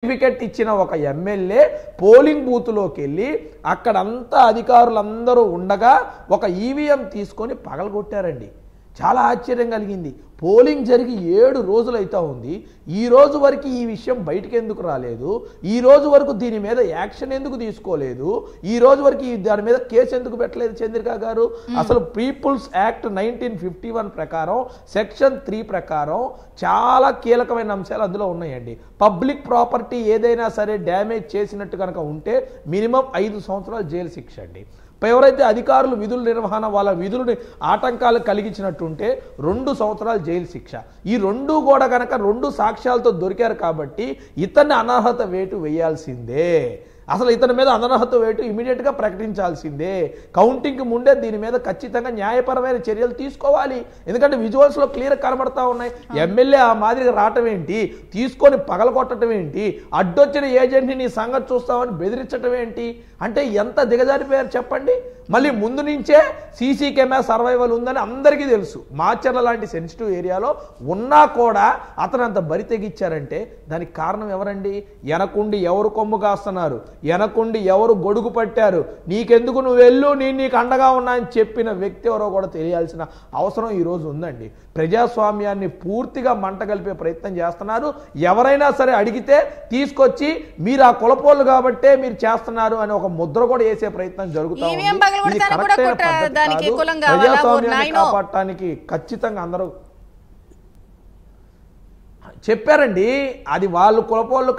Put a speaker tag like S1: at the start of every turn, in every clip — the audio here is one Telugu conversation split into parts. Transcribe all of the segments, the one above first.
S1: సర్టిఫికెట్ ఇచ్చిన ఒక ఎమ్మెల్యే పోలింగ్ బూత్లోకి వెళ్ళి అక్కడంతా అధికారులందరూ ఉండగా ఒక ఈవీఎం తీసుకొని పగలగొట్టారండి. చాలా ఆశ్చర్యం కలిగింది. పోలింగ్ జరిగి 7 రోజులు అవుతా ఉంది. ఈ రోజు వరకు ఈ విషయం బయటికి ఎందుకు రాలేదు? ఈ రోజు వరకు దీని మీద యాక్షన్ ఎందుకు తీసుకోలేదు? ఈ రోజు వరకు దాని మీద కేసు ఎందుకు పెట్టలేదు చంద్రిక గారు? అసలు పీపుల్స్ యాక్ట్ 1951 ప్రకారం సెక్షన్ 3 ప్రకారం చాలా కీలకమైన అంశాలు అందులో ఉన్నాయండి. పబ్లిక్ ప్రాపర్టీ ఏదైనా సరే డ్యామేజ్ చేసినట్టు కనుక ఉంటే మినిమం 5 సంవత్సరాలు జైలు శిక్ష అండి. ఎవరైతే అధికారులు విధుల నిర్వహణ వాళ్ళ విధులని ఆటంకాలు కలిగించినట్టుంటే 2 సంవత్సరాలు జైలు శిక్ష. ఈ 2 కూడా కనుక 2 సాక్ష్యాలతో దొరికారు కాబట్టి ఇతన్ని అనర్హత వేటు వేయాల్సిందే. అసలు ఇతని మీద అనర్హత వేటు ఇమీడియట్గా ప్రకటించాల్సిందే. కౌంటింగ్కి ముందే దీని మీద ఖచ్చితంగా న్యాయపరమైన చర్యలు తీసుకోవాలి. ఎందుకంటే విజువల్స్లో క్లియర్ కనబడతా ఉన్నాయి. ఎమ్మెల్యే ఆ మాదిరిగా రావటం ఏంటి, తీసుకొని పగలగొట్టడం ఏంటి, అడ్డొచ్చిన ఏజెంట్ని నీ సంగతి చూస్తామని బెదిరించడం ఏంటి అంటే ఎంత దిగజారిపోయారు చెప్పండి. మళ్ళీ ముందు నుంచే సీసీ కెమెరా సర్వైవల్ ఉందని అందరికీ తెలుసు. మాచర్ల లాంటి సెన్సిటివ్ ఏరియాలో ఉన్నా కూడా అతను అంత బరి తెగిచ్చారంటే దానికి కారణం ఎవరండి? వెనకుండి ఎవరు కొమ్ము కాస్తున్నారు, వెనకుండి ఎవరు గొడుగు పట్టారు, నీకెందుకు నువ్వు వెళ్ళు, నేను నీకు అండగా ఉన్నా అని చెప్పిన వ్యక్తి ఎవరో కూడా తెలియాల్సిన అవసరం ఈరోజు ఉందండి. ప్రజాస్వామ్యాన్ని పూర్తిగా మంట కలిపే ప్రయత్నం చేస్తున్నారు. ఎవరైనా సరే అడిగితే తీసుకొచ్చి మీరు ఆ కులపోళ్ళు కాబట్టే మీరు చేస్తున్నారు అని ఒక ముద్ర కూడా వేసే ప్రయత్నం జరుగుతూ ఉంది. ప్రజాస్వామ్యాన్ని కాపాడటానికి ఖచ్చితంగా అందరూ చెప్పారండి. అది వాళ్ళు కులపోళ్ళు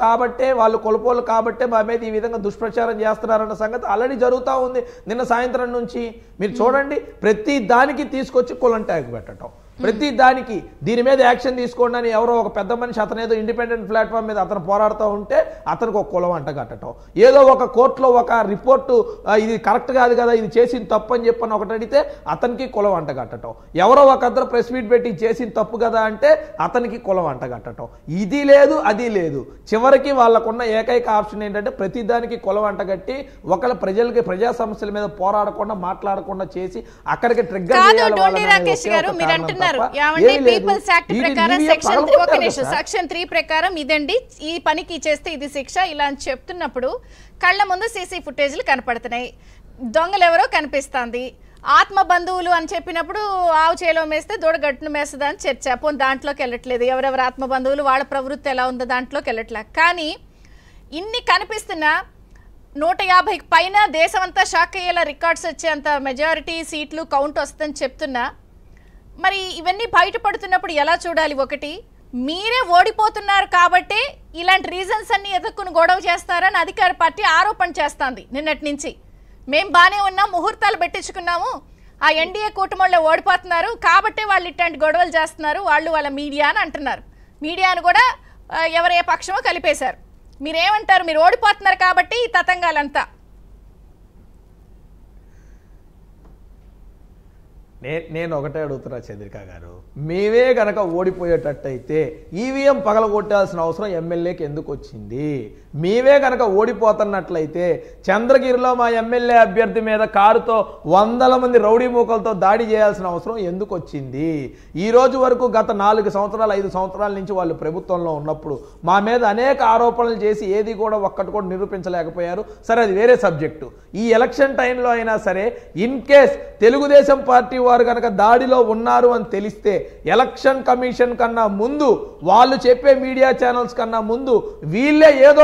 S1: కాబట్టే మా మీద ఈ విధంగా దుష్ప్రచారం చేస్తున్నారన్న సంగతి ఆల్రెడీ జరుగుతూ ఉంది. నిన్న సాయంత్రం నుంచి మీరు చూడండి, ప్రతి దానికి తీసుకొచ్చి కులం ట్యాగ్ పెట్టడం, ప్రతి దానికి దీని మీద యాక్షన్ తీసుకోండి అని ఎవరో ఒక పెద్ద మనిషి అతనేదో ఇండిపెండెంట్ ప్లాట్ఫామ్ మీద అతను పోరాడుతూ ఉంటే అతనికి ఒక కులం అంట కట్టడం, ఏదో ఒక కోర్టులో ఒక రిపోర్టు ఇది కరెక్ట్ కాదు కదా, ఇది చేసిన తప్పు అని చెప్పని ఒకటి అడిగితే అతనికి కులం అంట కట్టడం, ఎవరో ఒక అతను ప్రెస్ మీట్ పెట్టి చేసిన తప్పు కదా అంటే అతనికి కులం అంట కట్టడం, ఇది లేదు అది లేదు. చివరికి వాళ్ళకున్న ఏకైక ఆప్షన్ ఏంటంటే ప్రతి దానికి కులం అంట కట్టి ఒకళ్ళ ప్రజా సమస్యల మీద పోరాడకుండా మాట్లాడకుండా చేసి అక్కడికి ట్రిగ్గర్ చేయాలి.
S2: సెక్షన్ 3 ప్రకారం ఇదండి, ఈ పనికి చేస్తే ఇది శిక్ష ఇలా అని చెప్తున్నప్పుడు కళ్ళ ముందు సీసీ ఫుటేజ్లు కనపడుతున్నాయి. దొంగలు ఎవరో కనిపిస్తుంది. ఆత్మ బంధువులు అని చెప్పినప్పుడు ఆవు చేలో మేస్తే దూడ గట్టును మేస్తుంది అని చర్చ. పోనీ దాంట్లోకి వెళ్ళట్లేదు. ఎవరెవరు ఆత్మ బంధువులు, వాళ్ళ ప్రవృత్తి ఎలా ఉందో దాంట్లోకి వెళ్ళట్లేదు. కానీ ఇన్ని కనిపిస్తున్నా 150కి పైన దేశం అంతా షాక్ అయ్యేలా రికార్డ్స్ వచ్చేంత మెజారిటీ సీట్లు కౌంట్ వస్తుందని చెప్తున్నా మరి ఇవన్నీ బయటపడుతున్నప్పుడు ఎలా చూడాలి? ఒకటి, మీరే ఓడిపోతున్నారు కాబట్టి ఇలాంటి రీజన్స్ అన్ని ఎదుర్కొని గొడవ చేస్తారని అధికార పార్టీ ఆరోపణ చేస్తుంది నిన్నటి నుంచి. మేము బాగానే ఉన్నాం, ముహూర్తాలు పెట్టించుకున్నాము, ఆ ఎన్డీఏ కూటమిలో ఓడిపోతున్నారు కాబట్టి వాళ్ళు ఇట్లాంటి గొడవలు చేస్తున్నారు, వాళ్ళు వాళ్ళ మీడియా అని అంటున్నారు. మీడియాను కూడా ఎవరే పక్షమో కలిపేశారు. మీరేమంటారు? మీరు ఓడిపోతున్నారు కాబట్టి ఈ తతంగాలంతా.
S1: నేను ఒకటే అడుగుతున్నా చంద్రిక గారు, మేమే గనక ఓడిపోయేటట్టయితే ఈవీఎం పగలగొట్టాల్సిన అవసరం ఎమ్మెల్యేకి ఎందుకు వచ్చింది? మేమే గనక ఓడిపోతున్నట్లయితే చంద్రగిరిలో మా ఎమ్మెల్యే అభ్యర్థి మీద కారుతో 100 మంది రౌడీ మూకలతో దాడి చేయాల్సిన అవసరం ఎందుకు వచ్చింది? ఈ రోజు వరకు గత 4 సంవత్సరాలు 5 సంవత్సరాల నుంచి వాళ్ళు ప్రభుత్వంలో ఉన్నప్పుడు మా మీద అనేక ఆరోపణలు చేసి ఏది కూడా ఒక్కటి కూడా నిరూపించలేకపోయారు. సరే, అది వేరే సబ్జెక్టు. ఈ ఎలక్షన్ టైంలో అయినా సరే ఇన్ కేస్ తెలుగుదేశం పార్టీ వారు కనుక దాడిలో ఉన్నారు అని తెలిస్తే ఎలక్షన్ కమిషన్ కన్నా ముందు, వాళ్ళు చెప్పే మీడియా ఛానల్స్ కన్నా ముందు వీళ్ళే ఏదో